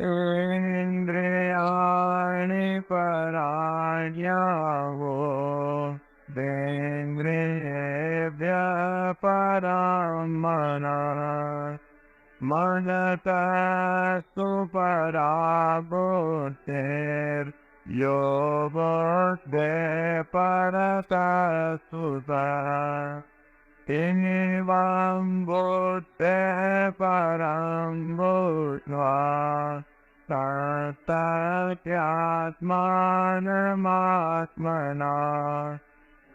इंद्रियाणि पराण्याहुः तेन्द्रियेभ्यः परं मनः मनतस्तु परा बुद्धिर्यो बुद्धेः परतस्तु सः एवं बुद्धेः परं बुद्ध्वा कर्तव्यात्मानमात्मना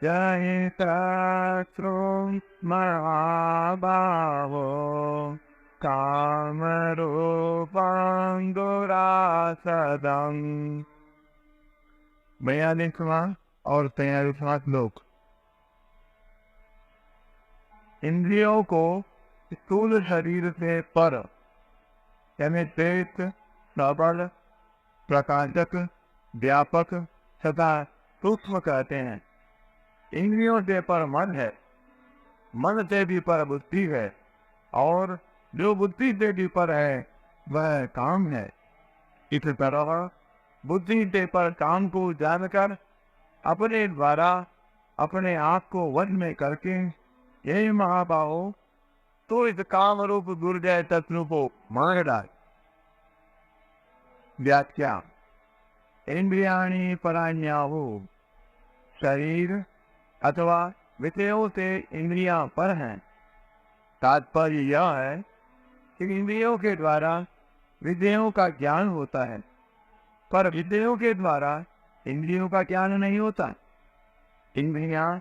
जहितश्रुं महाबाहो कामरूपं दुरासदम्। 42वां और 43वां श्लोक। इंद्रियों को स्थूल शरीर से पर यानी तेज, प्रबल, प्रकाशक, व्यापक तथा सूक्ष्म कहते हैं। इंद्रियों से पर मन है, मन से भी पर बुद्धि है, और जो बुद्धि से भी पर है वह काम है। इस तरह बुद्धि से पर काम को जानकर अपने द्वारा अपने आप को वश में करके हे महाबाहो तो इस काम रूप दुर्जय शत्रु को मार डाल। व्याख्या। इंद्रियाणि पराण्याहुः शरीर अथवा विषयों से इंद्रियां पर हैं। तात्पर्य यह है कि इंद्रियों के द्वारा विषयों का ज्ञान होता है, पर विषयों के द्वारा इंद्रियों का ज्ञान नहीं होता। इंद्रियां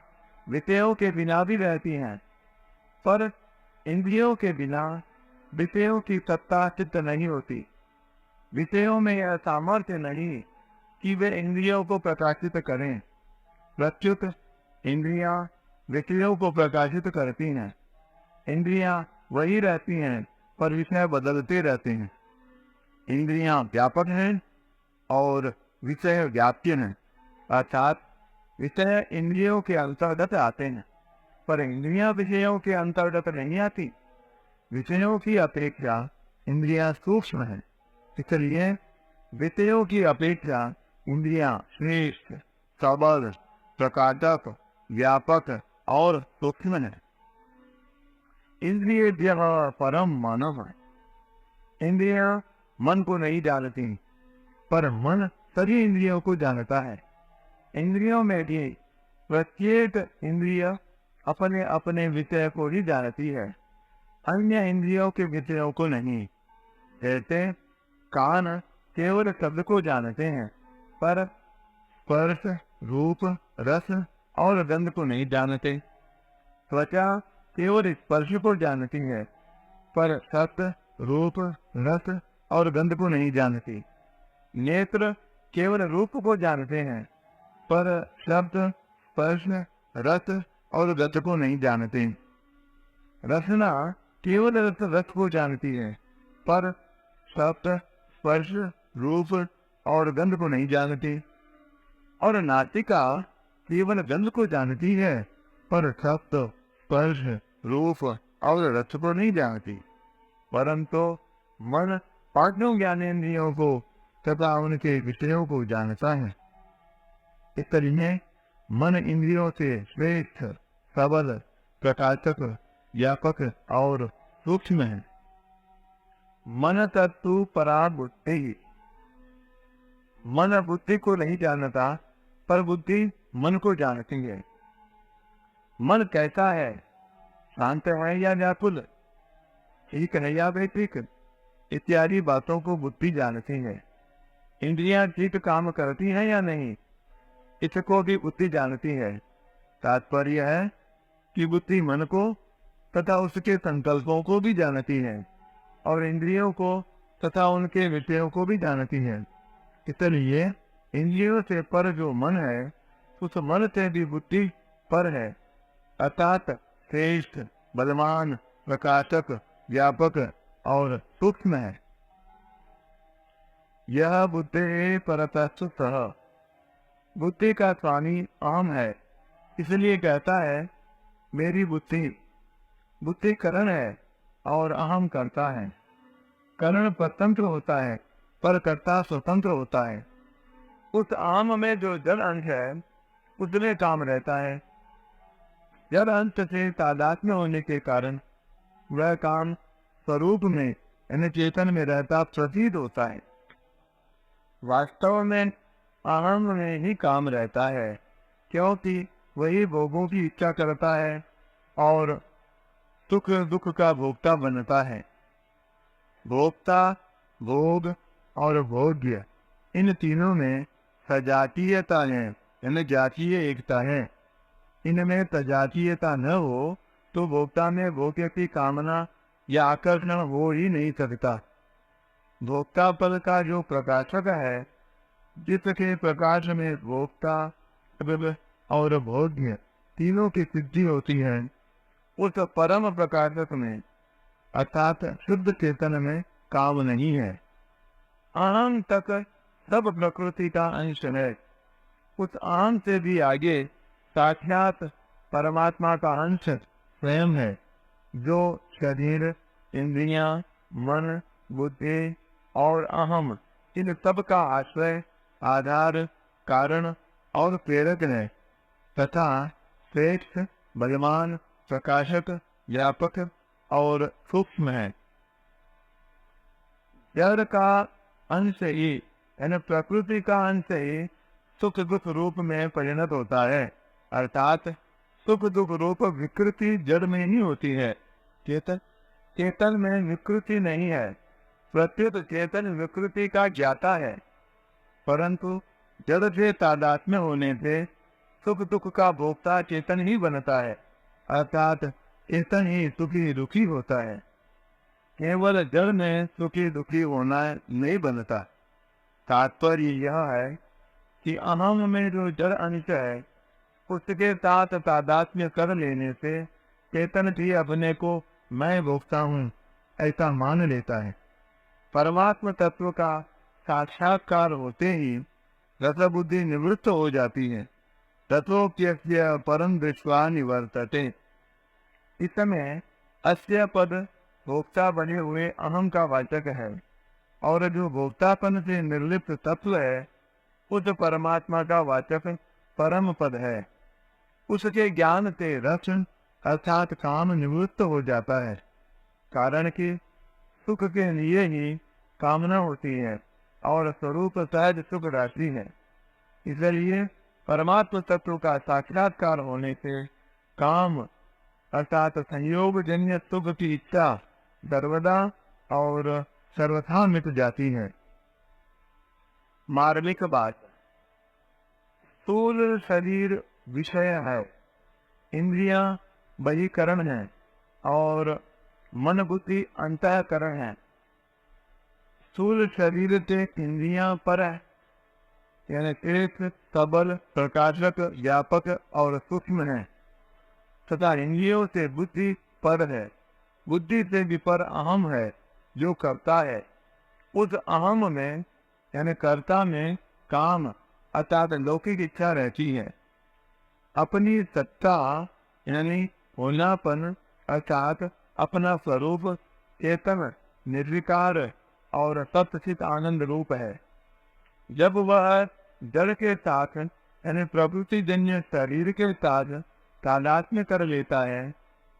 विषयों के बिना भी रहती हैं, पर इंद्रियों के बिना विषयों की सत्ता सिद्ध नहीं होती। विषयों में यह सामर्थ्य नहीं कि वे इंद्रियों को प्रकाशित करें। प्रत्युत इंद्रियां विषयों को प्रकाशित करती हैं। इंद्रियां वही रहती हैं, पर विषय बदलते रहते हैं। इंद्रियां व्यापक हैं और विषय व्याप्य हैं, अर्थात विषय इंद्रियों के अंतर्गत आते हैं, पर इंद्रियां विषयों के अंतर्गत नहीं आती। विषयों की अपेक्षा इंद्रियां सूक्ष्म हैं, इसलिए विषयों की अपेक्षा इंद्रियां श्रेष्ठ, सबल, प्रकाशक, व्यापक और सूक्ष्म है। इंद्रियेभ्यः परं मनः। इंद्रियां मन को नहीं जानती, पर मन सभी इंद्रियों को जानता है। इंद्रियों में भी प्रत्येक इंद्रिय अपने अपने विषय को ही जानती है, अन्य इंद्रियों के विषयों को नहीं। जैसे कान केवल शब्द को जानते हैं, पर स्पर्श, रूप, रस और गंध को नहीं जानते। त्वचा केवल स्पर्श को जानती है, पर शब्द, रूप, रस और गंध को नहीं जानती। नेत्र केवल रूप को जानते हैं, पर शब्द, स्पर्श, रस और गंध को नहीं जानते। रसना केवल रस को जानती है, पर शब्द, स्पर्श, रूप और गंध को नहीं जानती। और नासिका केवल गंध को जानती है, पर शब्द, स्पर्श, रूप और रस को नहीं जानती। परंतु मन पांचों ज्ञानेंद्रियों को तथा उनके विषयों को जानता है। इसलिए मन इंद्रियों से श्रेष्ठ, सबल, प्रकाशक, व्यापक और सूक्ष्म है। मन तत्व परा बुद्धि। मन बुद्धि को नहीं जानता, पर बुद्धि मन को जानती है। मन कैसा है, शांत है या व्याकुल, ठीक है या बेठीक, इत्यादि बातों को बुद्धि जानती है। इंद्रियां ठीक काम करती हैं या नहीं, इसको भी बुद्धि जानती है। तात्पर्य है कि बुद्धि मन को तथा उसके संकल्पों को भी जानती है, और इंद्रियों को तथा उनके विषयों को भी जानती है। इसलिए इंद्रियों से पर जो मन है, उस मन से भी बुद्धि पर है, अर्थात श्रेष्ठ, बलवान, प्रकाशक, व्यापक और सूक्ष्म है। यह बुद्धि परतस्तु सः। बुद्धि का स्वामी अहम है, इसलिए कहता है मेरी बुद्धि। बुद्धि करण है और अहम करता है। करण प्रत्यंत्र होता है, पर कर्ता स्वतंत्र होता है। उस आम में जो जड़ अंश है उसमें काम रहता है। जड़ अंश से तादात्म्य होने के कारण वह काम स्वरूप में यानी चेतन में रहता प्रतीत होता है। वास्तव में अहम में ही काम रहता है, क्योंकि वही भोगों की इच्छा करता है और सुख दुख का भोक्ता बनता है। भोक्ता, भोग और भोग्य, इन तीनों में सजातीयता है यानी जातीय एकता है। इनमें सजातीयता न हो तो भोक्ता में भोग्य की कामना या आकर्षण हो ही नहीं सकता। भोक्ता पद का जो प्रकाशक है, जिसके प्रकाश में भोक्ता और भोग्य तीनों की सिद्धि होती है, उस परम प्रकाशक में अर्थात शुद्ध चेतन में काम नहीं है। अहम तक सब प्रकृति का अंश है। उस अहम से भी आगे साक्षात परमात्मा का अंश स्वयं है, जो शरीर, इंद्रियां, मन, बुद्धि और अहम इन सब का आश्रय, आधार, कारण और प्रेरक है तथा श्रेष्ठ, बलवान, प्रकाशक, व्यापक और सूक्ष्म है। जड़ का अंश ही यानी प्रकृति का अंश ही सुख दुख रूप में परिणत होता है, अर्थात सुख दुख रूप विकृति जड़ में ही होती है। चेतन में विकृति नहीं है। प्रत्युत चेतन विकृति का ज्ञाता है, परंतु जड़ से तादात्म्य होने से सुख दुख का भोक्ता चेतन ही बनता है, अर्थात चेतन ही सुखी दुखी होता है। केवल जड़ में सुखी दुखी होना नहीं बनता। तात्पर्य यह है कि अहम में जो जड़ अंश है उसके साथ तादात्म्य कर लेने से चेतन भी अपने को मैं भोगता हूँ ऐसा मान लेता है। परमात्म तत्व का साक्षात्कार होते ही रसबुद्धि निवृत्त हो जाती है। तत्वोप्यस्य परम दृष्ट्वा निवर्तते। इस समय अस्य पद भोक्ता बने हुए अहम का वाचक है और जो भोक्तापन से निर्लिप्त तत्व है उस परमात्मा का वाचक परम पद है। उसके ज्ञान से रस अर्थात काम निवृत्त हो जाता है, कारण कि सुख के लिए ही कामना होती है और स्वरूप सहज सुख राशि है। इसलिए परमात्म तत्व का साक्षात्कार होने से काम अर्थात संयोग जन्य सुख की इच्छा सर्वदा और सर्वथा मिट जाती है। मार्मिक बात, स्थूल शरीर विषय है, इंद्रियां बहिकरण है और मन बुद्धि अंतःकरण है। स्थूल शरीर से इंद्रियां पर है यानी तीर्थ, सबल, प्रकाशक, व्यापक और सूक्ष्म है तथा इंद्रियों से बुद्धि पर है। बुद्धि से विपर अहम है जो करता है। उस अहम में यानी कर्ता में काम अर्थात लौकिक इच्छा रहती है। अपनी सत्ता यानी होनापन अर्थात अपना स्वरूप चेतन, निर्विकार और तत्सित आनंद रूप है। जब वह जड़ के साथ यानी प्रकृति जन्य शरीर के साथ तादात्म्य कर लेता है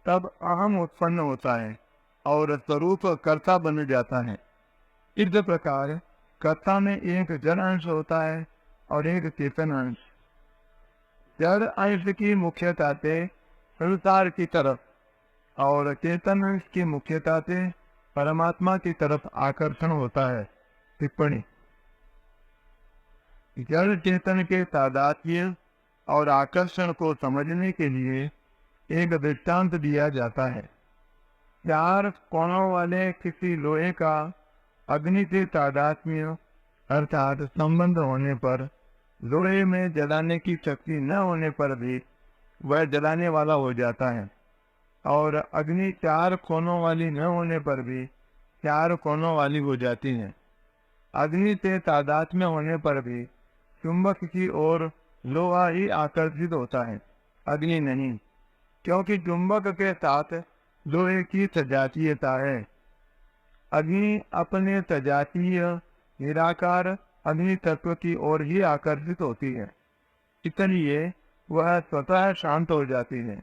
तब अहम उत्पन्न होता है और स्वरूप कर्ता बन जाता है। इस प्रकार कर्ता में एक जड़ अंश होता है और एक चेतन अंश। जड़ अंश की मुख्यता से संसार की तरफ और चेतन अंश की मुख्यता से परमात्मा की तरफ आकर्षण होता है। टिप्पणी, जड़ चेतन के तादात्म्य और आकर्षण को समझने के लिए एक दृष्टांत दिया जाता है। चार कोणों वाले किसी लोहे का अग्नि से तादात्म्य अर्थात संबंध होने पर लोहे में जलाने की शक्ति न होने पर भी वह जलाने वाला हो जाता है और अग्नि चार कोनों वाली न होने पर भी चार कोनों वाली हो जाती है। अग्नि से तादात्म्य होने पर भी चुंबक की ओर लोहा ही आकर्षित होता है, अग्नि नहीं, क्योंकि चुंबक के साथ लोहे की सजातीयता है। अग्नि अपने सजातीय निराकार अग्नि तत्व की ओर ही आकर्षित होती है, इसलिए वह स्वतः शांत हो जाती है।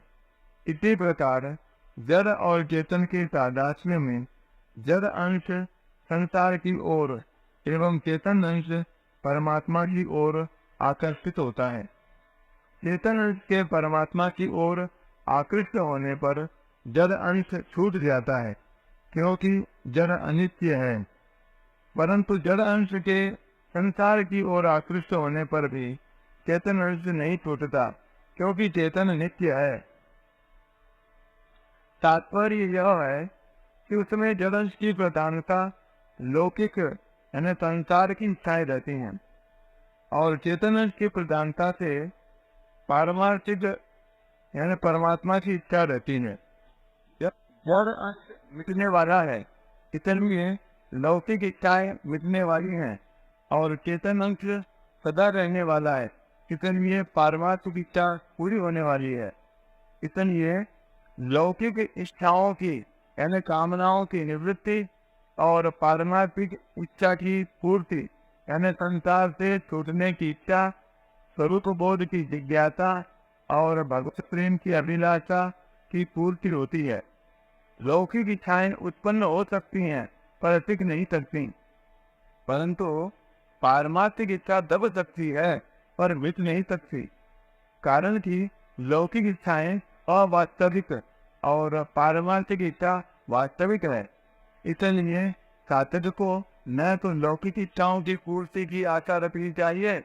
इसी प्रकार जड़ और चेतन के तादात्म्य में जड़ अंश संसार की ओर एवं चेतन अंश परमात्मा की ओर आकर्षित होता है। चेतन अंश के परमात्मा की ओर आकृष्ट होने पर जड़ अंश छूट जाता है, क्योंकि जड़ अनित्य है। परंतु जड़ अंश के संसार की ओर आकृष्ट होने पर भी चेतन अंश नहीं छूटता, क्योंकि चेतन नित्य है। तात्पर्य यह है कि उसमें जड़ अंश की प्रधानता लौकिक यानी संसार की इच्छाएं रहती हैं, और चेतन अंश की प्रधानता से पारमार्थिक यानी परमात्मा की इच्छा रहती है। जब जड़ अंश मिटने वाला है, इसलिए लौकिक इच्छाएं मिटने वाली हैं, और चेतन अंश सदा रहने वाला है, इसलिए पारमार्थिक इच्छा पूरी होने वाली है। इसलिए लौकिक इच्छाओं की यानी कामनाओं की निवृत्ति और पारमार्थिक इच्छा की पूर्ति यानी संसार से छूटने की इच्छा, स्वरूप बोध की जिज्ञासा और भगवत प्रेम की अभिलाषा की पूर्ति होती है। लौकिक इच्छाएं उत्पन्न हो सकती हैं पर टिक नहीं सकती, परंतु पारमार्थिक इच्छा दब सकती है पर मिट नहीं सकती, कारण कि लौकिक इच्छाएं अवास्तविक और पारमार्थिक इच्छा वास्तविक है। इसलिए साधक को न तो लौकिक इच्छाओं की पूर्ति की आशा रखनी चाहिए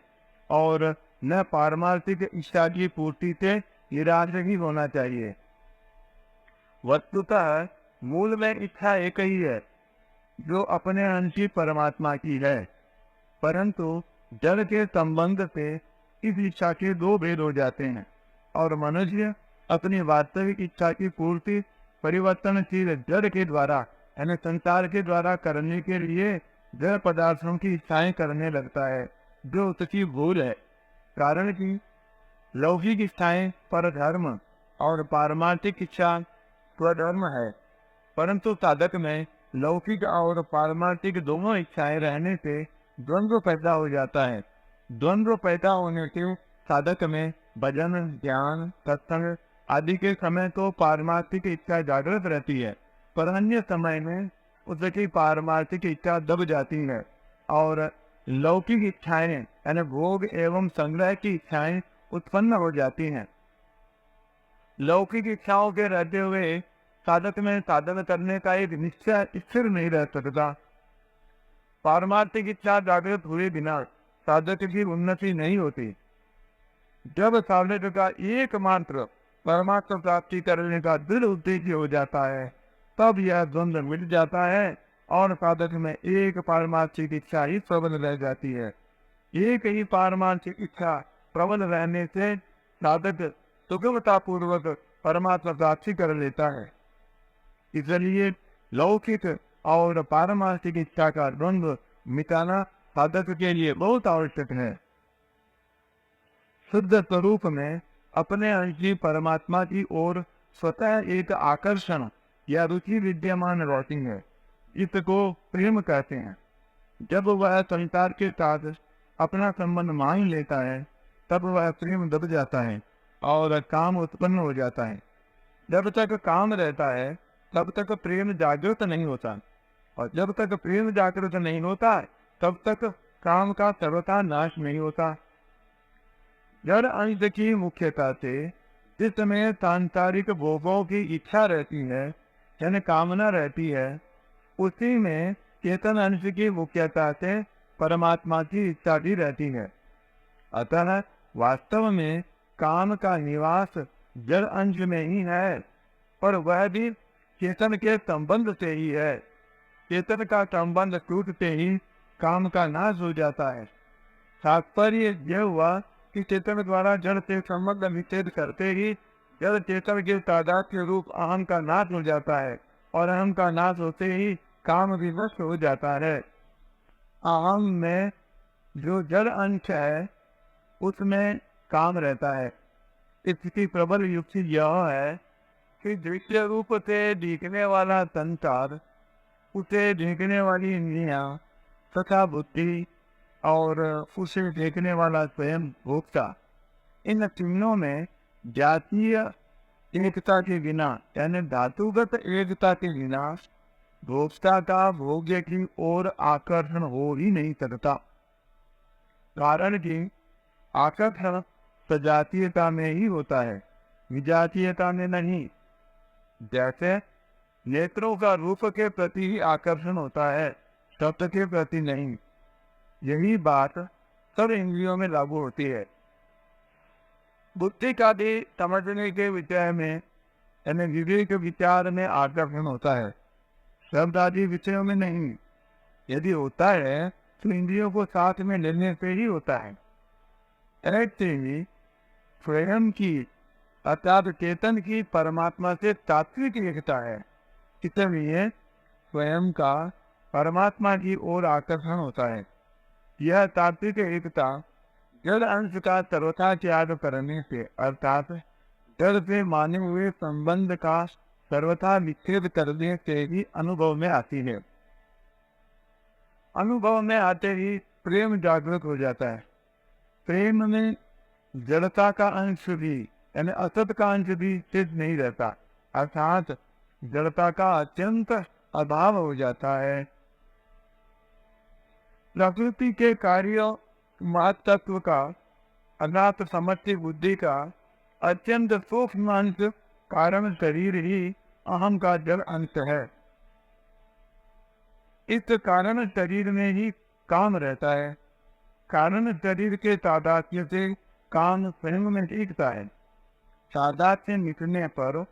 और न पारमार्थिक इच्छा की पूर्ति से निराश ही होना चाहिए। वस्तुतः मूल में इच्छा एक ही है, जो अपने अंशी परमात्मा की है, परंतु जड़ के संबंध से इस इच्छा के दो भेद हो जाते हैं, और मनुष्य अपनी वास्तविक इच्छा की पूर्ति परिवर्तनशील जड़ के द्वारा यानी संसार के द्वारा करने के लिए जड़ पदार्थों की इच्छाएं करने लगता है, जो उसकी भूल है। कारण कि लौकिक इच्छाएं परधर्म और पारमार्थिक इच्छा स्वधर्म है, परंतु साधक में लौकिक और पारमार्थिक दोनों इच्छाएं रहने से द्वंद्व पैदा हो जाता है। द्वंद्व पैदा होने से साधक में भजन, ज्ञान, सत्संग आदि के समय तो पारमार्थिक इच्छा जागृत रहती है, पर अन्य समय में उसकी पारमार्थिक इच्छा दब जाती है और लौकिक इच्छाएं यानी भोग एवं संग्रह की इच्छाएं उत्पन्न हो जाती हैं। लौकिक इच्छाओं के रहते हुए साधक में साधन करने का एक निश्चय स्थिर नहीं रह सकता। पारमार्थिक इच्छा जागृत हुए बिना साधक की उन्नति नहीं होती। जब साधक का एकमात्र परमात्मा प्राप्ति करने का दृढ़ उद्देश्य हो जाता है, तब यह द्वंद्व मिट जाता है और साधक में एक पारमार्थिक इच्छा ही प्रबल रह जाती है। एक ही पारमार्थिक इच्छा प्रबल रहने से साधक सुगमता पूर्वक परमात्मा प्राप्ति कर लेता है। इसलिए लौकिक और पारमार्थिक इच्छा का द्वंद्व मिटाना साधक के लिए बहुत आवश्यक है। शुद्ध स्वरूप में अपने अंशी परमात्मा की ओर स्वतः एक आकर्षण या रुचि विद्यमान रहती है। इसको प्रेम कहते हैं। जब वह संसार के साथ अपना संबंध मान लेता है, तब वह प्रेम दब जाता है और काम उत्पन्न हो जाता है। जब तक काम रहता है, तब तक प्रेम जागृत नहीं होता, और जब तक प्रेम जागृत नहीं होता, तब तक काम का सर्वथा नाश नहीं होता। जड़ अंश की मुख्यता से जिस समय सांसारिक भोगों की इच्छा रहती है यानी कामना रहती है, उसी में चेतन अंश की मुख्यता से परमात्मा की इच्छा भी रहती है। अतः वास्तव में काम का निवास जड़ अंश में ही है, पर वह भी चेतन के संबंध से ही है। चेतन का संबंध टूटते ही काम का नाश हो जाता है। तात्पर्य यह हुआ कि चेतन द्वारा जड़ से संबंध विच्छेद करते ही जड़ चेतन के तादात्म्य रूप अहम का नाश हो जाता है, और अहम का नाश होते ही काम भी नष्ट हो जाता है। अहम में जो जड़ अंश है, उसमें काम रहता है। इसकी प्रबल युक्ति यह है कि दृश्य रूप से दिखने वाला संसार, उसे देखने वाली इंद्रियां तथा बुद्धि और उसे देखने वाला स्वयं भोक्ता, इन तीनों में जातीय एकता के बिना यानी धातुगत एकता के बिना भोक्ता का भोग्य की ओर आकर्षण हो ही नहीं सकता। कारण कि आकर्षण सजातीयता में ही होता है, विजातीयता में नहीं। जैसे नेत्रों का रूप के प्रति ही आकर्षण होता है, शब्द के प्रति नहीं। यही बात सब इंद्रियों में लागू होती है। बुद्धि का भी समझने के विषय में यानी विवेक विचार में आकर्षण होता है, शब्द आदि विषयों में नहीं। यदि होता है तो इंद्रियों को साथ में लेने से ही होता है। ऐसे ही स्वयं की अर्थात चेतन की परमात्मा से तात्विक एकता है, इसलिए स्वयं का परमात्मा की ओर आकर्षण होता है। यह तात्विक एकता जड़ अंश का सर्वथा त्याग करने से अर्थात जड़ से माने हुए संबंध का सर्वथा विच्छेद करने से ही अनुभव में आती है। अनुभव में आते ही प्रेम जागृत हो जाता है। प्रेम में जड़ता का अंश भी यानी असत का अंश भी सिद्ध नहीं रहता, अर्थात जड़ता का अत्यंत अभाव हो जाता है। प्रकृति के कार्य महत्त्व का अनाथ समष्टि बुद्धि का अत्यंत सूक्ष्म अंश कारण शरीर ही अहम का जड़ अंश है। इस कारण शरीर में ही काम रहता है। कारण शरीर के तादात्म्य से काम स्वयं में टिकता है। तादात्म्य मिटने पर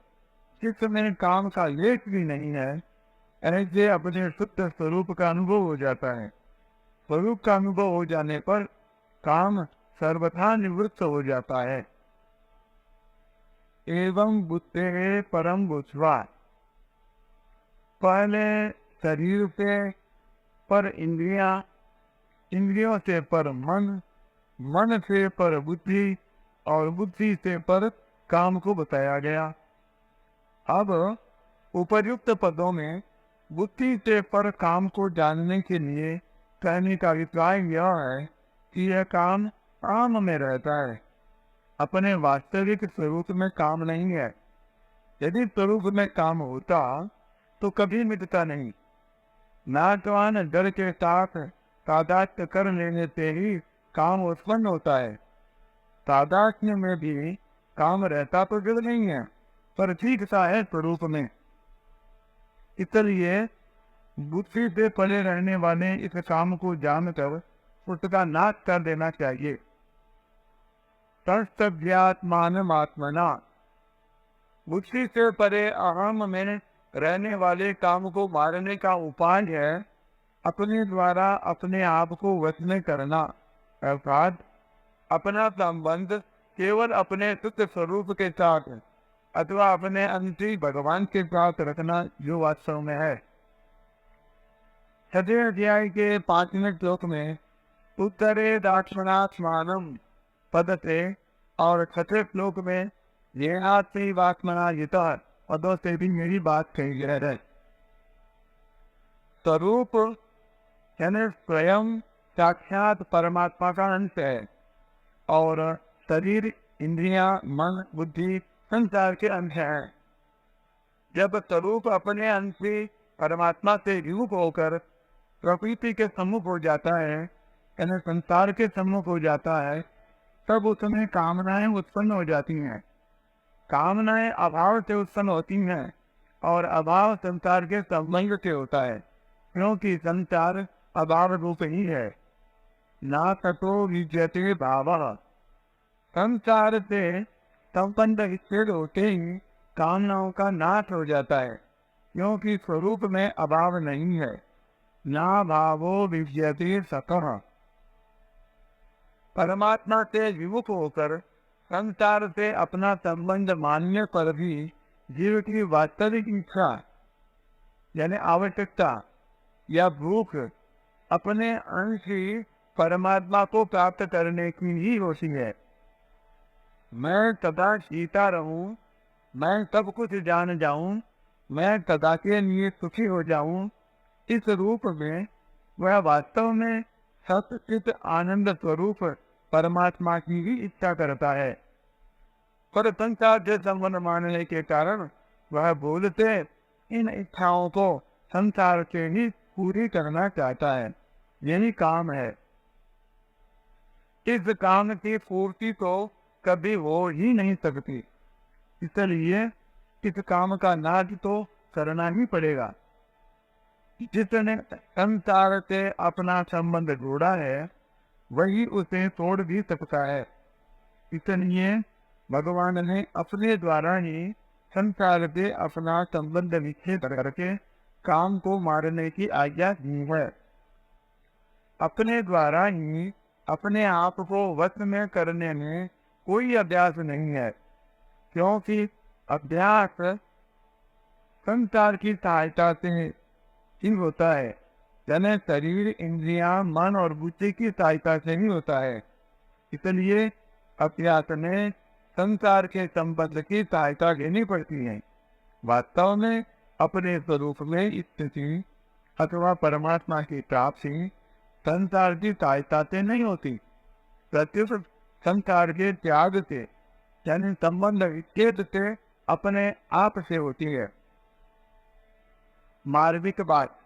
जिसमें काम का लेख भी नहीं है, ऐसे अपने शुद्ध स्वरूप का अनुभव हो जाता है। स्वरूप का अनुभव हो जाने पर काम सर्वथा निवृत्त हो जाता है। एवं बुद्धे परम बुद्ध्वा, पहले शरीर से पर इंद्रियां, इंद्रियों से पर मन, मन से पर बुद्धि और बुद्धि से पर काम को बताया गया। अब उपर्युक्त पदों में बुद्धि से पर काम को जानने के लिए कहने का अभिप्राय यह है कि यह काम आम में रहता है, अपने वास्तविक स्वरूप में काम नहीं है। यदि स्वरूप में काम होता तो कभी मिटता नहीं। नाटवान जड़ के साथ तादात्म्य कर लेने से ही काम उत्पन्न होता है। तादात्म्य में भी काम रहता तो जड़ नहीं है, पर ठीक सा है स्वरूप में। इसलिए बुद्धि से परे रहने वाले इस काम को जानकर उसका नाश कर देना चाहिए। तत्सभ्यात्मानमात्मना, बुद्धि से परे अहम में रहने वाले काम को मारने का उपाय है अपने द्वारा अपने आप को वश में करना, अर्थात अपना संबंध केवल अपने शुद्ध स्वरूप के साथ अथवा अपने अंशी भगवान के साथ रखना, जो वास्तव में है। छठे अध्याय के 5वें श्लोक में उत्तरे दाक्षिणात्मानम पद से और छठे श्लोक में येहात्मी वात्मना युतः पदों से भी मेरी बात कही है। स्वरूप यानी स्वयं साक्षात परमात्मा का अंश है और शरीर, इंद्रियां, मन, बुद्धि संसार के अंश है। जब स्वरूप अपने अंश से परमात्मा से विमुख होकर प्रकृति के सम्मुख हो जाता है यानी संसार के सम्मुख हो जाता है, तब उसमें कामनाएं उत्पन्न हो जाती हैं। कामनाएं अभाव से उत्पन्न होती हैं और अभाव संसार के संबंध से होता है, क्योंकि संसार अभाव रूप ही है। ना ततो विद्यते भावः, संसार से संबंध स्थिर होते ही कामनाओं का नाश हो जाता है, क्योंकि स्वरूप में अभाव नहीं है। ना भावो विद्यते सतः, परमात्मा से विमुख होकर संसार से अपना संबंध मानने पर भी जीव की वास्तविक इच्छा यानी आवश्यकता या भूख अपने अंश ही परमात्मा को प्राप्त करने की ही होती है। मैं सदा जीता रहूं, मैं सब कुछ जान जाऊं, मैं सदा के लिए सुखी हो जाऊं, इस रूप में वह वास्तव में सतचित आनंद स्वरूप परमात्मा की ही इच्छा करता है, पर संसार से संबंध मानने के कारण वह बोलते इन इच्छाओं को संसार से ही पूरी करना चाहता है। यही काम है। इस काम की पूर्ति तो कभी हो ही नहीं सकती, इसलिए इस काम का नाश तो करना ही पड़ेगा। जिसने संसार से अपना संबंध जोड़ा है वही उसे तोड़ भी सकता है। इसलिए भगवान ने अपने द्वारा ही संसार से अपना संबंध विच्छेद करके काम को मारने की आज्ञा दी है। अपने द्वारा ही अपने आप को वश में करने में कोई अभ्यास नहीं है, क्योंकि अभ्यास संसार की सहायता से ही होता है, यानी शरीर, इंद्रियां, मन और बुद्धि की सहायता से ही होता है। इसलिए अभ्यास में संसार के संबंध की सहायता लेनी पड़ती है। वास्तव में अपने स्वरूप में स्थिति अथवा परमात्मा की प्राप्ति संसार की सहायता से नहीं होती, प्रत्युत संसार के त्याग से, यानी संबंध विच्छेद से अपने आप से होती है। मार्मिक बात,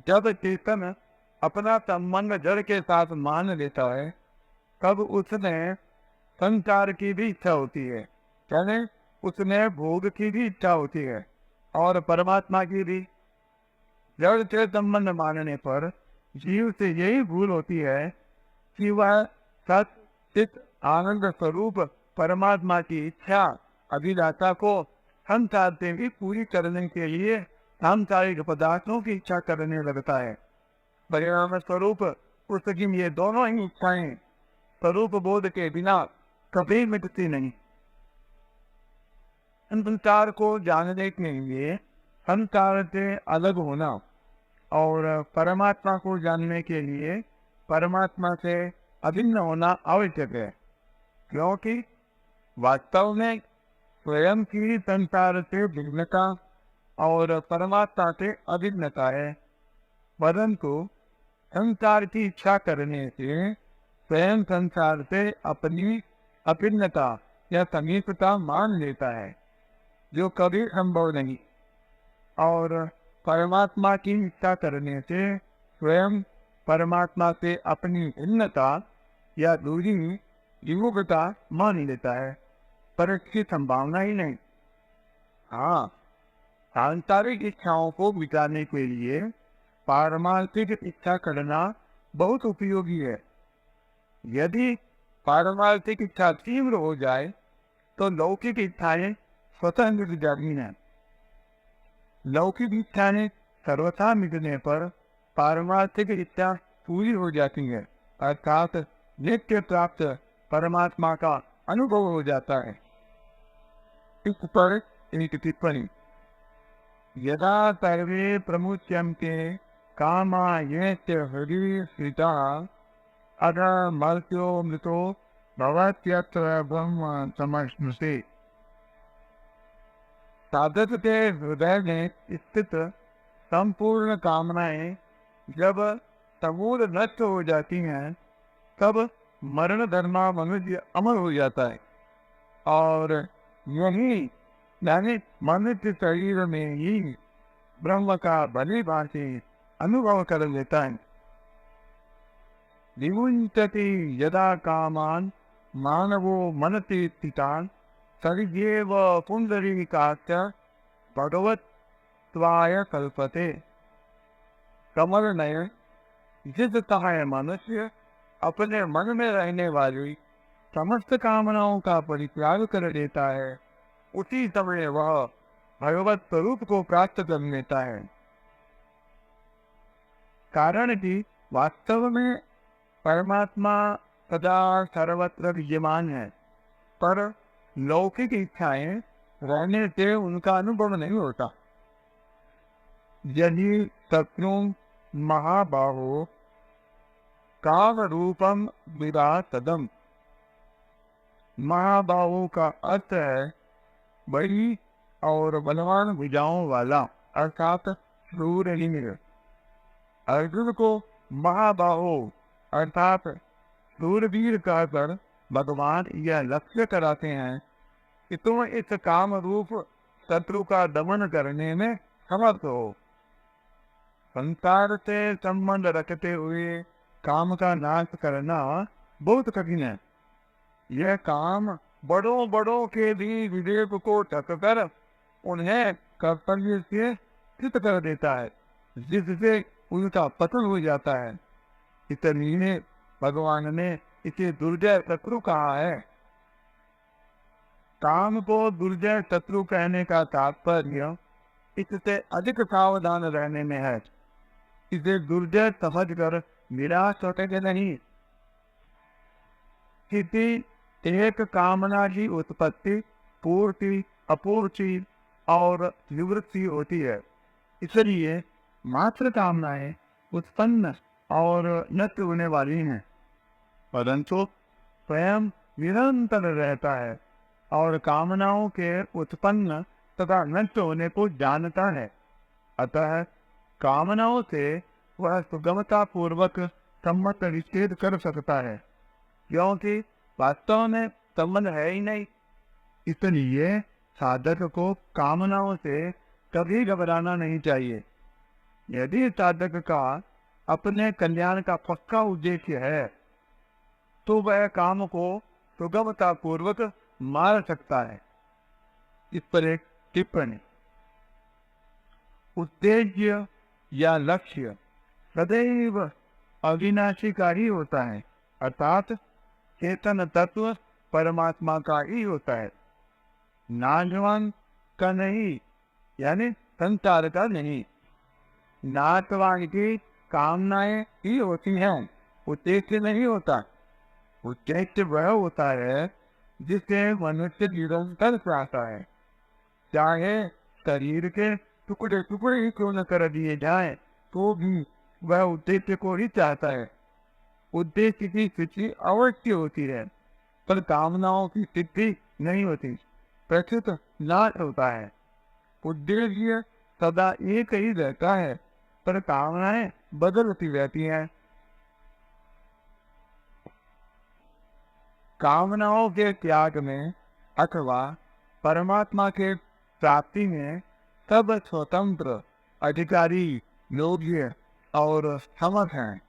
जब चेतन अपना संबंध जड़ के साथ मान लेता है तब उसने संसार की भी इच्छा होती है, यानी उसने भोग की भी इच्छा होती है, और परमात्मा की भी। जड़ से संबंध मानने पर जीव से यही भूल होती है कि वह सत चित आनंद स्वरूप परमात्मा की इच्छा अभिलाषा को संसार से भी पूरी करने के लिए सांसारिक पदार्थों की इच्छा करने लगता है। परिणाम स्वरूप उसकी ये दोनों ही इच्छाएं स्वरूप बोध के बिना कभी मिटती नहीं। संसार को जानने के लिए संसार से अलग होना और परमात्मा को जानने के लिए परमात्मा से अभिन्न होना आवश्यक है, क्योंकि वास्तव में स्वयं की संसार से भिन्नता और परमात्मा से अभिन्नता है, परंतु संसार की इच्छा करने से स्वयं संसार से अपनी अभिन्नता या समीपता मान लेता है, जो कभी संभव नहीं। और परमात्मा की इच्छा करने से स्वयं परमात्मा से अपनी भिन्नता या दूरी, विमुखता मान लेता है, पर इसकी संभावना ही नहीं। हाँ, सांसारिक इच्छाओं को मिटाने के लिए पारमार्थिक इच्छा करना बहुत उपयोगी है। यदि पारमार्थिक इच्छा तीव्र हो जाए तो लौकिक इच्छाएं स्वतः मिट जाती हैं। लौकिक इच्छाएं सर्वथा मिटने पर पारमार्थिक इच्छा पूरी हो जाती है, अर्थात नित्य प्राप्त परमात्मा का अनुभव हो जाता है। इस पर एक टिप्पणी, यदा सर्वे प्रमुच्यन्ते कामा येते हृदि स्थिता अथा मर्त्यो मृतो भवत्यत्र ब्रह्म समश्नुते। साधक के हृदय में स्थित संपूर्ण कामनाएं जब समूल नष्ट हो जाती हैं तब मरण धर्मा मनुष्य अमर हो जाता है, और यही यानी मनुष्य शरीर में ही ब्रह्म का भली भांति अनुभव कर लेता है। विमुञ्चति यदा कामान मानवो मनसि स्थितान् सर्गेव पुंडरीकास्य भगवत्वाय कल्पते। कमल नयन, जिस समय मनुष्य अपने मन में रहने वाली समस्त कामनाओं का परित्याग कर देता है, उसी समय वह भगवत स्वरूप को प्राप्त कर लेता है। कारण कि वास्तव में परमात्मा सदा सर्वत्र विद्यमान है, पर लौकिक इच्छाएं रहने से उनका अनुभव नहीं होता। यदि शत्रु महाबाहो काम रूपम विदा तदम। महाबाहु का अर्थ है बड़ी और बलवान भुजाओं वाला, अर्थात शूरवीर। अर्जुन को महाबाहो अर्थात सूरवीर कहकर भगवान यह लक्ष्य कराते हैं कि तुम इस काम रूप शत्रु का दमन करने में समर्थ हो। संसार से संबंध रखते हुए काम का नाश करना बहुत कठिन है। यह काम बड़ों बड़ों के भी विवेक को ढककर उन्हें कर्तव्य से चित कर देता है, जिससे उनका पतन हो जाता है। इसलिए भगवान ने इसे दुर्जय शत्रु कहा है। काम को दुर्जय शत्रु कहने का तात्पर्य इससे अधिक सावधान रहने में है। इसे दुर्जय समझकर निराश होते नहीं। किसी एक कामना की उत्पत्ति, पूर्ति, अपूर्ति और निवृत्ति होती है। इसलिए मात्र कामनाएं उत्पन्न और नष्ट होने वाली हैं, परंतु स्वयं निरंतर रहता है और कामनाओं के उत्पन्न तथा नष्ट होने को जानता है। अतः कामनाओं से वह सुगमता पूर्वक संबंध विच्छेद कर सकता है, क्योंकि वास्तव में संबंध है ही नहीं। इसलिए साधक को कामनाओं से कभी घबराना नहीं चाहिए। यदि साधक का अपने कल्याण का पक्का उद्देश्य है, तो वह काम को सुगमता पूर्वक मार सकता है। इस पर एक टिप्पणी। उद्देश्य या लक्ष्य सदैव अविनाशी का ही होता है, अर्थात चेतन तत्व परमात्मा का ही होता है, नाशवान का नहीं, यानी संसार का नहीं। नाशवान की कामनाएं ही होती हैं, उद्देश्य नहीं होता। उद्देश्य वह होता है जिससे मनुष्य निरंतर चाहता है, चाहे शरीर के टुकड़े टुकड़े ही क्यों न कर दिए जाए, तो भी वह उद्देश्य को ही चाहता है। उद्देश्य की सिद्धि अवश्य होती है, पर कामनाओं की सिद्धि नहीं होती, प्रकृत नाश होता है। उद्देश्य सदा एक ही रहता है, पर कामनाएं बदलती रहती हैं। कामनाओं के त्याग में अथवा परमात्मा के प्राप्ति में सब स्वतंत्र, अधिकारी, योग्य और समर्थ हैं,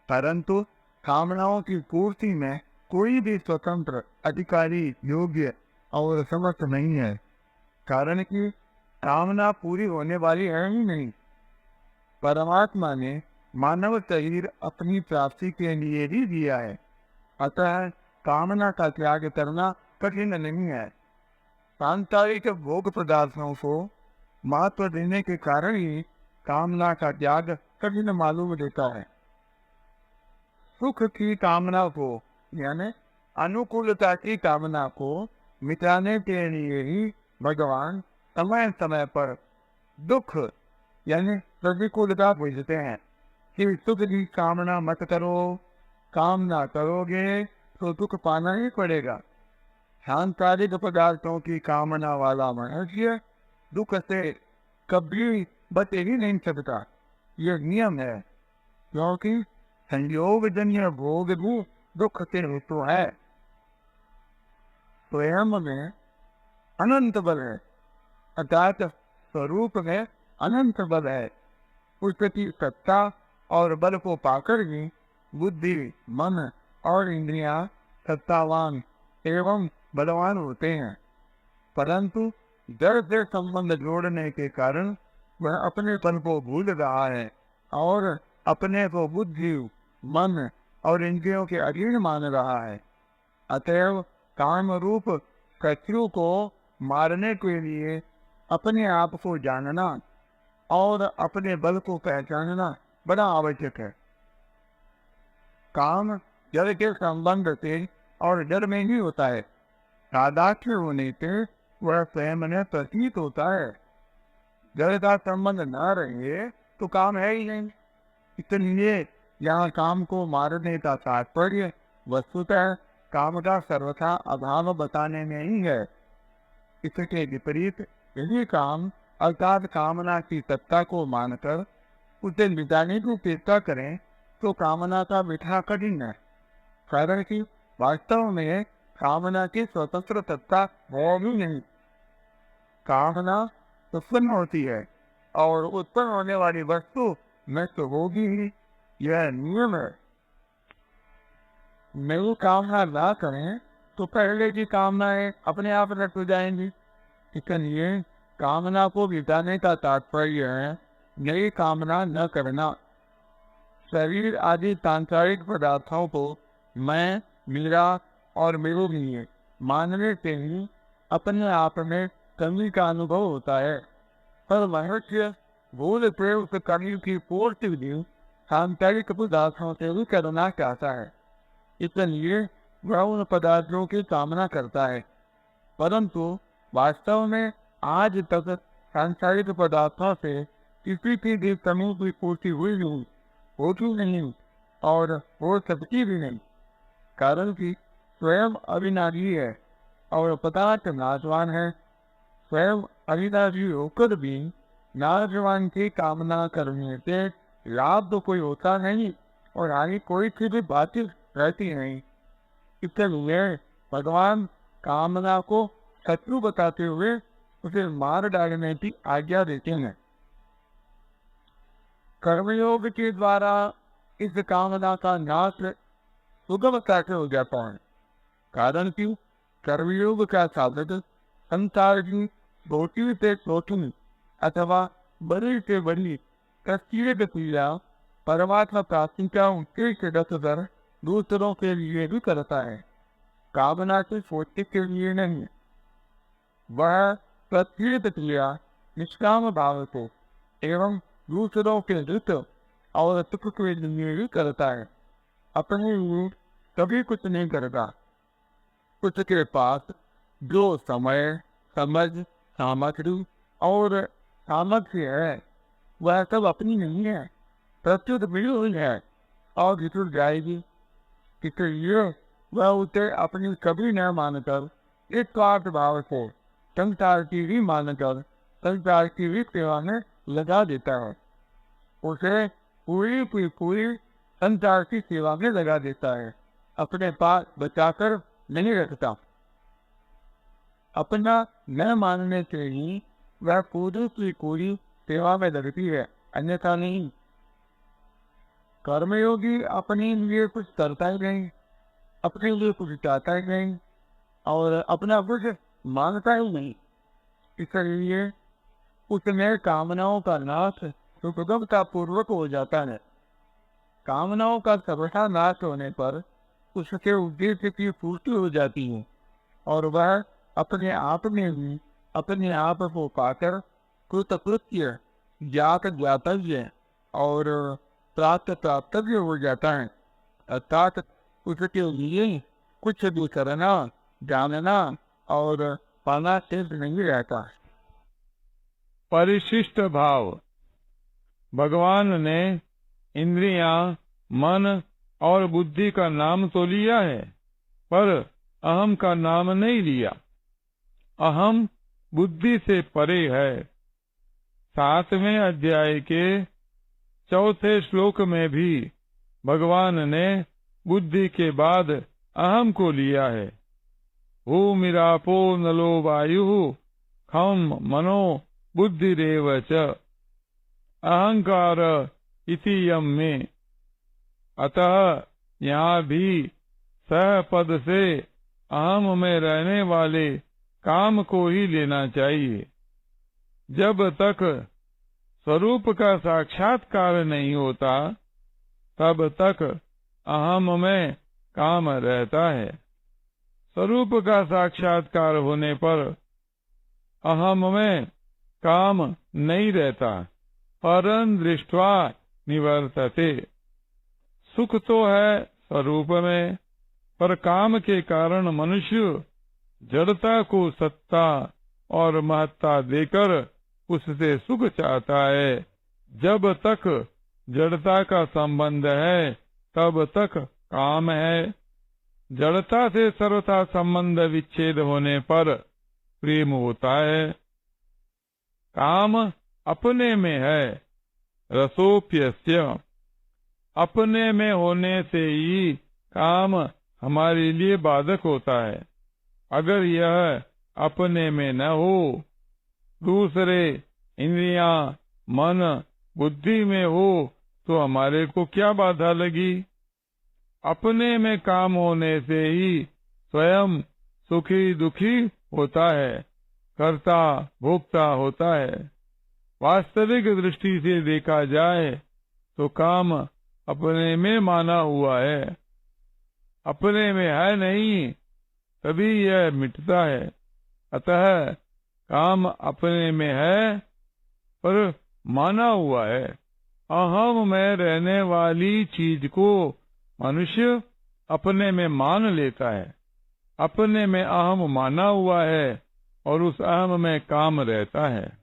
परंतु कामनाओं की पूर्ति में कोई भी स्वतंत्र, अधिकारी, योग्य और समर्थ नहीं है, कारण कि कामना पूरी होने वाली है ही नहीं। परमात्मा ने मानव शरीर अपनी प्राप्ति के लिए ही दिया है, अतः कामना का त्याग करना कठिन नहीं है। सांसारिक भोग पदार्थों को महत्व देने के कारण ही कामना का त्याग कठिन मालूम देता है। सुख की कामना को, यानी अनुकूलता की कामना को मिटाने के लिए ही भगवान समय समय पर दुख यानी प्रतिकूलता भेजते हैं कि सुख की कामना मत करो, कामना करोगे तो दुख पाना ही पड़ेगा। सांसारिक पदार्थों की कामना वाला मनुष्य दुख से कभी बच ही नहीं सकता। यह नियम है, क्योंकि संयोगजन्य भोग भी दुख से हेतु है। स्वयं में अनंत बल है, अर्थात स्वरूप में अनंत बल है। उसकी सत्ता और बल को पाकर ही बुद्धि, मन और इंद्रियां सत्तावान एवं बलवान होते हैं, परंतु डर से संबंध जोड़ने के कारण वह अपने पन को भूल रहा है और अपने को बुद्धि, मन और इंद्रियों के अधीन मान रहा है। अतएव काम रूप शत्रु को मारने के लिए अपने आप को जानना और अपने बल को पहचानना बड़ा आवश्यक है। काम जड़ के संबंध से और जड़ में ही होता है, तादात्म्य होने से वह स्वयं में प्रतीत होता है। जड़ का संबंध न रहे तो काम है ही नहीं। इसलिए यहाँ काम को मारने का तात्पर्य वस्तुतः काम का सर्वथा अभाव बताने में ही है। इसके विपरीत यदि काम अर्थात कामना की सत्ता को मानकर उसे मिटाने की चेष्टा करें तो कामना का मिटना कठिन है। कारण कि वास्तव में कामना की स्वतंत्र सत्ता है भी नहीं। कामना उत्पन्न होती है और उत्पन्न होने वाली वस्तु नष्ट होगी ही, यह नियम है। नई कामना ना करें तो पहले की कामनाएं अपने आप नष्ट हो जाएंगी। इसलिए कामना को मिटाने का तात्पर्य है नई कामना न करना। शरीर आदि सांसारिक पदार्थों को मैं, मेरा और मेरे लिए मानने से ही अपने आप में कमी का अनुभव होता है। पर मनुष्य भूल प्रयोग कमी की पूर्ति भी सांसारिक पदार्थों से भी करना चाहता है। इसलिए वह उन पदार्थों की कामना करता है। परंतु वास्तव में आज तक सांसारिक पदार्थों से किसी की भी कमी की पूर्ति हुई नहीं, होती नहीं और हो सकती भी नहीं। कारण कि स्वयं अविनाशी है और पदार्थ नाशवान है। स्वयं अविनाशी होकर भी नाशवान की कामना करने से लाभ तो कोई होता नहीं और आगे कोई चीज बातिल रहती नहीं। इसलिए भगवान कामना को शत्रु बताते हुए उसे मार डालने की आज्ञा देते हैं। कर्मयोग के द्वारा इस कामना का नाश सुगमता से हो जाता है। कारण कि कर्मयोग का साधक संसार की छोटी से छोटी अथवा बड़ी से बड़ी तस्वीर गतिया परमात्मा प्राप्ति का उद्देश्य रखकर दूसरों के लिए भी करता है, कामना से सोचने के लिए नहीं। वह प्रत्येक क्रिया निष्काम भाव को एवं दूसरों के हित और सुख के लिए भी करता है। अपने लिए कभी कुछ नहीं करता। कुछ के पास जो समय, समझ, सामग्री और सामर्थ्य है वह सब अपनी नहीं है, प्रत्युत मिली हुई है और जितुर जाएगी। इसलिए वह उसे अपनी कभी न मानकर इस स्वार्थ भाव को संसार की ही मानकर संसार की ही सेवा में लगा देता है। उसे पूरी की पूरी संसार की सेवा में लगा देता है, अपने पास बचाकर नहीं रखता। अपना न मानने से ही वह पूरी की पूरी सेवा में लगती है, अन्यथा नहीं। कर्मयोगी अपने लिए कुछ करता ही नहीं, अपने लिए कुछ चाहता ही नहीं और अपना कुछ मानता ही नहीं। इसलिए उसमें कामनाओं का नाश सुगमता पूर्वक हो जाता है। कामनाओं का सर्वथा नाश होने पर उसके उद्देश्य की पूर्ति हो जाती है और वह अपने आप में ही अपने आप को पाकर कृतकृत्य, ज्ञात ज्ञातव्य और प्राप्त प्राप्तव्य हो जाता है। अर्थात उसके लिए कुछ भी करना, जानना और पाना सिद्ध नहीं रहता। परिशिष्ट भाव। भगवान ने इंद्रियां, मन और बुद्धि का नाम तो लिया है, पर अहम का नाम नहीं लिया। अहम बुद्धि से परे है। 7वें अध्याय के 4थे श्लोक में भी भगवान ने बुद्धि के बाद अहम को लिया है। भूमिरापो नलो वायु खम मनो बुद्धिरेव च अहंकार इति यम में। अतः यहाँ भी सह पद से अहम में रहने वाले काम को ही लेना चाहिए। जब तक स्वरूप का साक्षात्कार नहीं होता तब तक अहम में काम रहता है। स्वरूप का साक्षात्कार होने पर अहम में काम नहीं रहता। परं दृष्ट्वा निवर्तते। सुख तो है स्वरूप में, पर काम के कारण मनुष्य जड़ता को सत्ता और महत्ता देकर उससे सुख चाहता है। जब तक जड़ता का संबंध है तब तक काम है। जड़ता से सर्वथा संबंध विच्छेद होने पर प्रेम होता है। काम अपने में है, रसोप्यस्य। अपने में होने से ही काम हमारे लिए बाधक होता है। अगर यह अपने में न हो, दूसरे इंद्रियां, मन, बुद्धि में हो, तो हमारे को क्या बाधा लगी। अपने में काम होने से ही स्वयं सुखी दुखी होता है, कर्ता भोक्ता होता है। वास्तविक दृष्टि से देखा जाए तो काम अपने में माना हुआ है, अपने में है नहीं, तभी यह मिटता है। अतः काम अपने में है पर माना हुआ है। अहम में रहने वाली चीज को मनुष्य अपने में मान लेता है। अपने में अहम माना हुआ है और उस अहम में काम रहता है।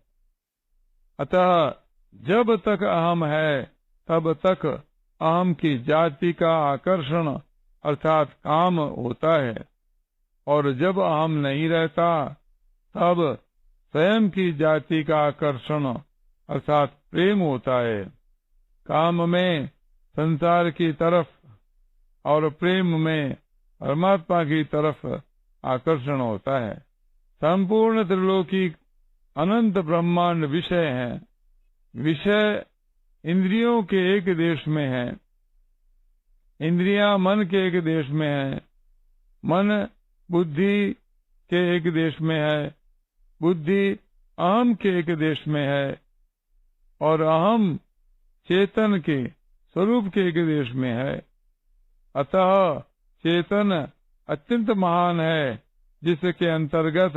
अतः जब तक अहम है तब तक अहम की जाति का आकर्षण अर्थात काम होता है, और जब अहम नहीं रहता तब स्वयं की जाति का आकर्षण अर्थात प्रेम होता है। काम में संसार की तरफ और प्रेम में परमात्मा की तरफ आकर्षण होता है। संपूर्ण त्रिलोकी अनंत ब्रह्मांड विषय हैं। विषय इंद्रियों के एक देश में है, इंद्रियां मन के एक देश में है, मन बुद्धि के एक देश में है, बुद्धि अहम के एक देश में है, और अहम चेतन के स्वरूप के एक देश में है। अतः चेतन अत्यंत महान है, जिसके अंतर्गत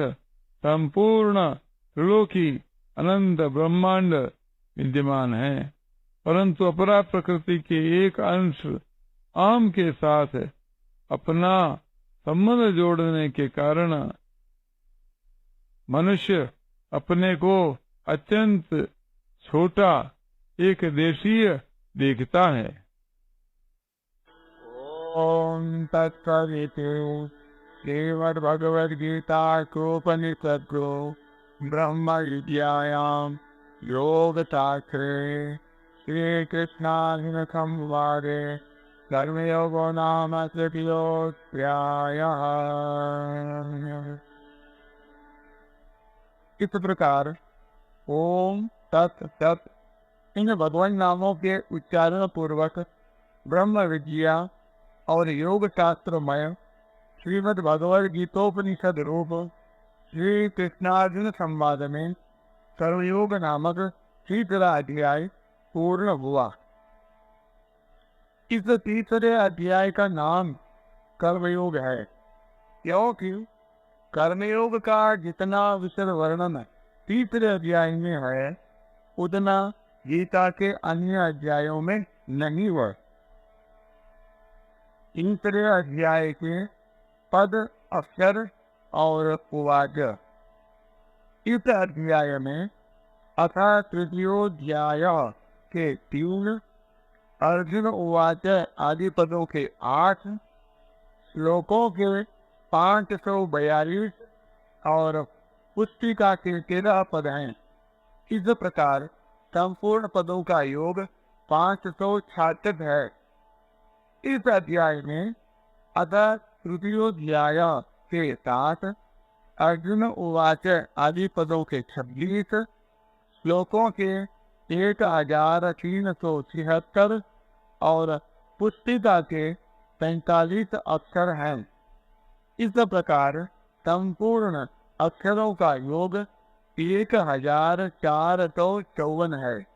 संपूर्ण त्रिलोकी अनंत ब्रह्मांड विद्यमान है। परंतु अपरा प्रकृति के एक अंश अहम के साथ अपना संबंध जोड़ने के कारण मनुष्य अपने को अत्यंत छोटा एक देशीय देखता है। ओम तत्सदिति श्रीमद्भगवद्गीता उपनिषद्सु ब्रह्म विद्यायां योगशास्त्रे श्रीकृष्णार्जुन संवादे कर्मयोगो नाम तृतीयोऽध्यायः। इस प्रकार ओम तत्सत इन भगवान नामों के उच्चारण पूर्वक ब्रह्म विद्या और योग शास्त्रमय श्रीमद् भगवद गीतोपनिषद रूप श्री कृष्णार्जुन संवाद में कर्मयोग नामक तीसरा अध्याय पूर्ण हुआ। इस तीसरे अध्याय का नाम कर्मयोग है, क्योंकि कर्मयोग का जितना विशद वर्णन तीसरे अध्याय में है उतना गीता के अन्य अध्यायों में नहीं हुआ। तीसरे अध्याय के पद, अक्षर और उवाच। इस अध्याय में अथ तृतीयोऽध्याय के 3, अर्जुन उवाच आदि पदों के 8, श्लोकों के 542 और पुस्तिका के 13 पद हैं। इस प्रकार संपूर्ण पदों का योग 566 है। इस अध्याय में अतः तृतीयोऽध्याय के 7, अर्जुन उवाच आदि पदों के 26, श्लोकों के 1376 और पुस्तिका के 45 अक्षर हैं। इस प्रकार संपूर्ण अक्षरों का योग 1454 है।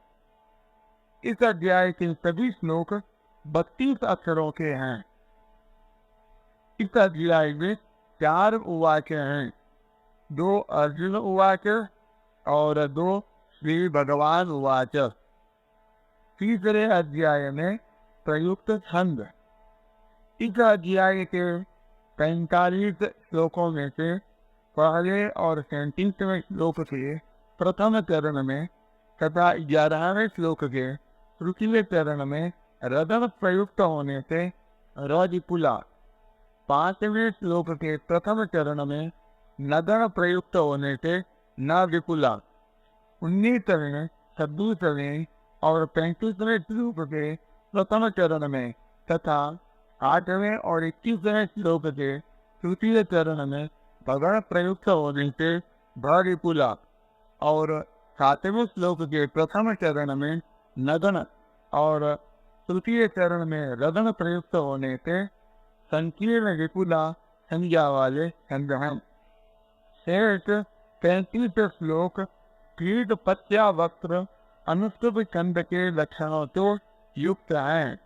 इस अध्याय के सभी श्लोक 32 अक्षरों के हैं। इस अध्याय में 4 उवाच हैं, 2 अर्जुन उवाच और 2 श्री भगवान उवाच। तीसरे अध्याय में प्रयुक्त छंद। इस अध्याय के 45 श्लोकों में से पहले और 37वें श्लोक के प्रथम चरण में तथा 11वें श्लोक के तृतीय चरण में रदन प्रयुक्त होने से रजपुला, 5वें श्लोक के प्रथम चरण में नदन प्रयुक्त होने से न विपुला, 19वें, 26वें, और 35वें श्लोक के प्रथम चरण में तथा 8वें और 21वें श्लोक के तृतीय चरण में भगण प्रयुक्त होने से भरिपुला और 7वें श्लोक के प्रथम चरण में नगन और तृतीय चरण में रगन प्रयुक्त होने से संकीर्ण विपुला संज्ञा वाले छंद हैं। शेष 35 श्लोक कीट पत्या वक्र अनुष्टुप छंद के लक्षणों तो युक्त हैं।